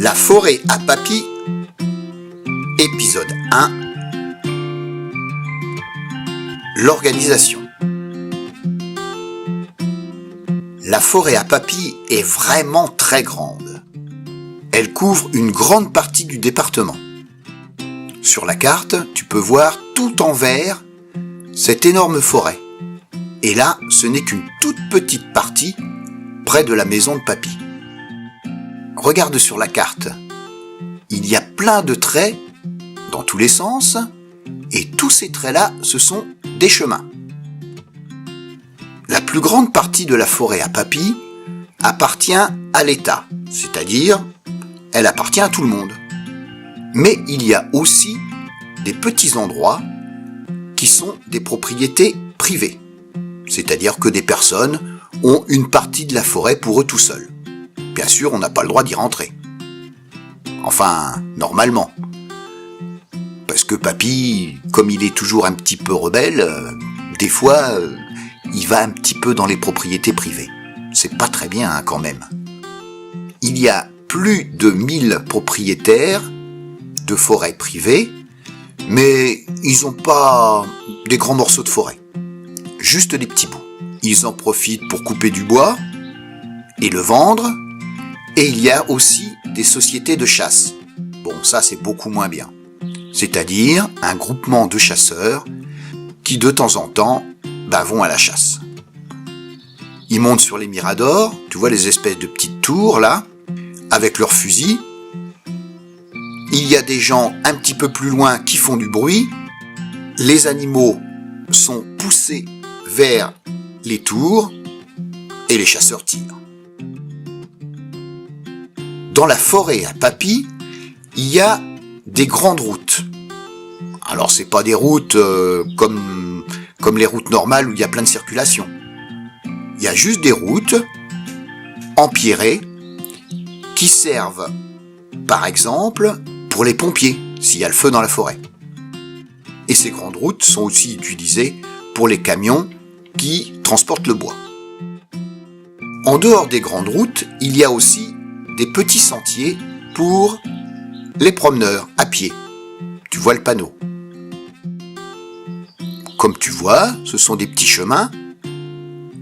La forêt à Papy, épisode 1. L'organisation. La forêt à Papy est vraiment très grande. Elle couvre une grande partie du département. Sur la carte, tu peux voir tout en vert cette énorme forêt. Et là, ce n'est qu'une toute petite partie près de la maison de Papy. Regarde sur la carte. Il y a plein de traits dans tous les sens et tous ces traits-là, ce sont des chemins. La plus grande partie de la forêt à Papy appartient à l'État, c'est-à-dire elle appartient à tout le monde. Mais il y a aussi des petits endroits qui sont des propriétés privées, c'est-à-dire que des personnes ont une partie de la forêt pour eux tout seuls. Bien sûr, on n'a pas le droit d'y rentrer. Enfin, normalement. Parce que Papy, comme il est toujours un petit peu rebelle, des fois, il va un petit peu dans les propriétés privées. C'est pas très bien, quand même. Il y a plus de 1000 propriétaires de forêts privées, mais ils n'ont pas des grands morceaux de forêt. Juste des petits bouts. Ils en profitent pour couper du bois et le vendre. Et il y a aussi des sociétés de chasse. Bon, ça c'est beaucoup moins bien. C'est-à-dire un groupement de chasseurs qui de temps en temps vont à la chasse. Ils montent sur les miradors, tu vois les espèces de petites tours là, avec leurs fusils. Il y a des gens un petit peu plus loin qui font du bruit. Les animaux sont poussés vers les tours et les chasseurs tirent. Dans la forêt à Papy, il y a des grandes routes. Alors c'est pas des routes comme les routes normales où il y a plein de circulation. Il y a juste des routes empierrées qui servent, par exemple, pour les pompiers, s'il y a le feu dans la forêt. Et ces grandes routes sont aussi utilisées pour les camions qui transportent le bois. En dehors des grandes routes, il y a aussi des petits sentiers pour les promeneurs à pied. Tu vois le panneau. Comme tu vois, ce sont des petits chemins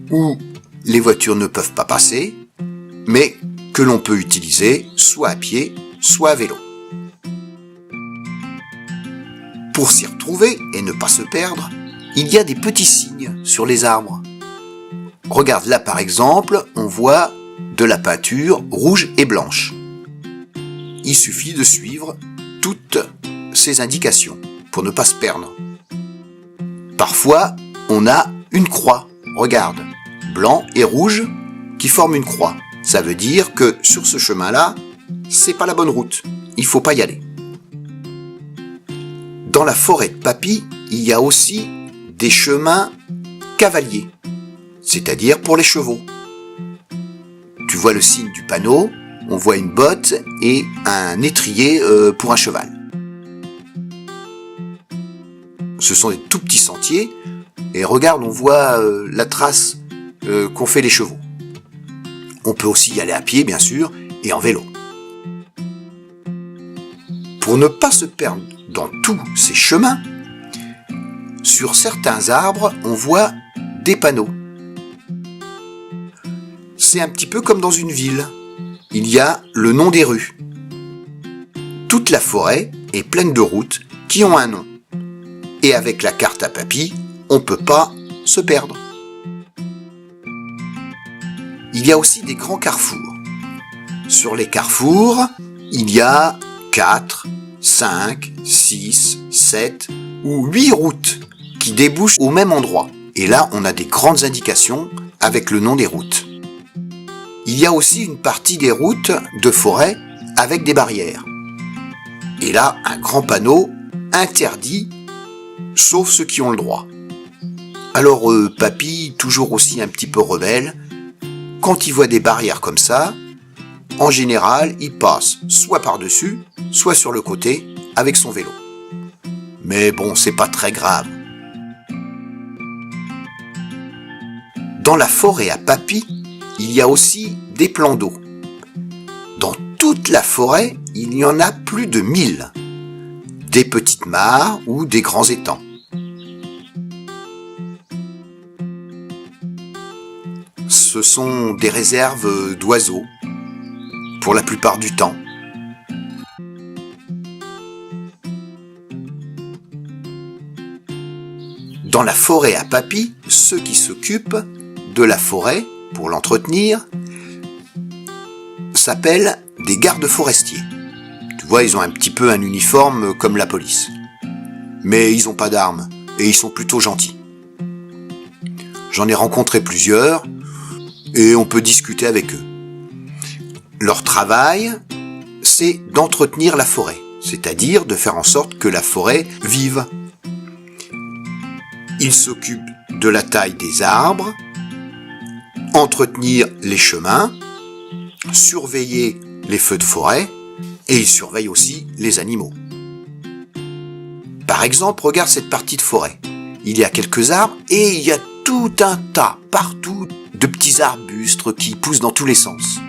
où les voitures ne peuvent pas passer, mais que l'on peut utiliser soit à pied, soit à vélo. Pour s'y retrouver et ne pas se perdre, il y a des petits signes sur les arbres. Regarde là par exemple, on voit de la peinture rouge et blanche. Il suffit de suivre toutes ces indications pour ne pas se perdre. Parfois, on a une croix, regarde, blanc et rouge qui forment une croix. Ça veut dire que sur ce chemin-là, c'est pas la bonne route, il faut pas y aller. Dans la forêt de Papy, il y a aussi des chemins cavaliers, c'est-à-dire pour les chevaux. Tu vois le signe du panneau, on voit une botte et un étrier pour un cheval. Ce sont des tout petits sentiers et regarde, on voit la trace qu'ont fait les chevaux. On peut aussi y aller à pied, bien sûr, et en vélo. Pour ne pas se perdre dans tous ces chemins, sur certains arbres, on voit des panneaux. C'est un petit peu comme dans une ville. Il y a le nom des rues. Toute la forêt est pleine de routes qui ont un nom. Et avec la carte à Papy, on ne peut pas se perdre. Il y a aussi des grands carrefours. Sur les carrefours, il y a 4, 5, 6, 7 ou 8 routes qui débouchent au même endroit. Et là, on a des grandes indications avec le nom des routes. Il y a aussi une partie des routes de forêt avec des barrières. Et là, un grand panneau interdit, sauf ceux qui ont le droit. Alors Papy, toujours aussi un petit peu rebelle, quand il voit des barrières comme ça, en général, il passe soit par-dessus, soit sur le côté avec son vélo. Mais bon, c'est pas très grave. Dans la forêt à Papy, il y a aussi des plans d'eau. Dans toute la forêt, il y en a plus de 1000. Des petites mares ou des grands étangs. Ce sont des réserves d'oiseaux, pour la plupart du temps. Dans la forêt à Papy, ceux qui s'occupent de la forêt pour l'entretenir s'appellent des gardes forestiers. Tu vois, ils ont un petit peu un uniforme comme la police. Mais ils n'ont pas d'armes et ils sont plutôt gentils. J'en ai rencontré plusieurs et on peut discuter avec eux. Leur travail, c'est d'entretenir la forêt, c'est-à-dire de faire en sorte que la forêt vive. Ils s'occupent de la taille des arbres, entretenir les chemins, surveiller les feux de forêt et ils surveillent aussi les animaux. Par exemple, regarde cette partie de forêt. Il y a quelques arbres et il y a tout un tas, partout, de petits arbustes qui poussent dans tous les sens.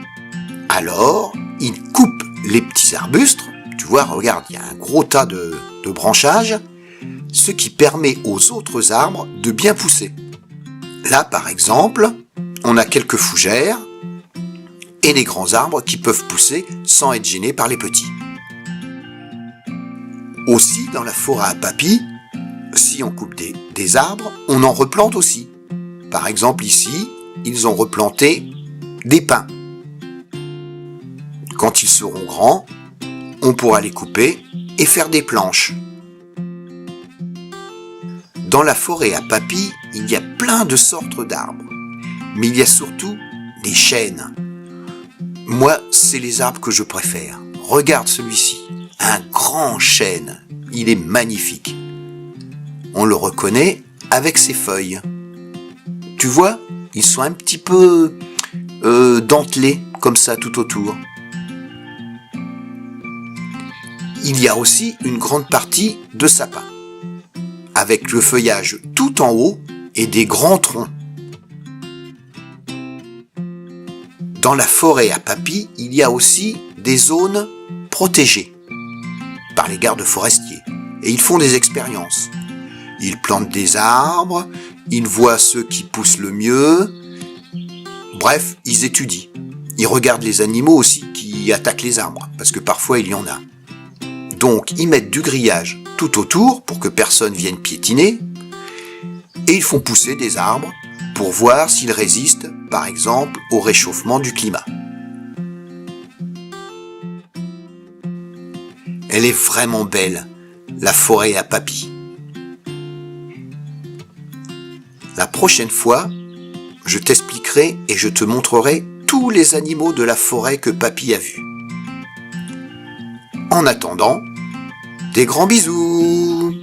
Alors, ils coupent les petits arbustes. Tu vois, regarde, il y a un gros tas de branchages, ce qui permet aux autres arbres de bien pousser. Là, par exemple, on a quelques fougères et les grands arbres qui peuvent pousser sans être gênés par les petits. Aussi, dans la forêt à Papy, si on coupe des arbres, on en replante aussi. Par exemple, ici, ils ont replanté des pins. Quand ils seront grands, on pourra les couper et faire des planches. Dans la forêt à Papy, il y a plein de sortes d'arbres, mais il y a surtout des chênes. Moi, c'est les arbres que je préfère. Regarde celui-ci, un grand chêne, il est magnifique. On le reconnaît avec ses feuilles. Tu vois, ils sont un petit peu dentelés, comme ça, tout autour. Il y a aussi une grande partie de sapins, avec le feuillage tout en haut et des grands troncs. Dans la forêt à Papy, il y a aussi des zones protégées par les gardes forestiers. Et ils font des expériences. Ils plantent des arbres, ils voient ceux qui poussent le mieux. Bref, ils étudient. Ils regardent les animaux aussi qui attaquent les arbres, parce que parfois il y en a. Donc, ils mettent du grillage tout autour pour que personne vienne piétiner. Et ils font pousser des arbres pour voir s'ils résistent, par exemple, au réchauffement du climat. Elle est vraiment belle, la forêt à Papy. La prochaine fois, je t'expliquerai et je te montrerai tous les animaux de la forêt que Papy a vus. En attendant, des grands bisous!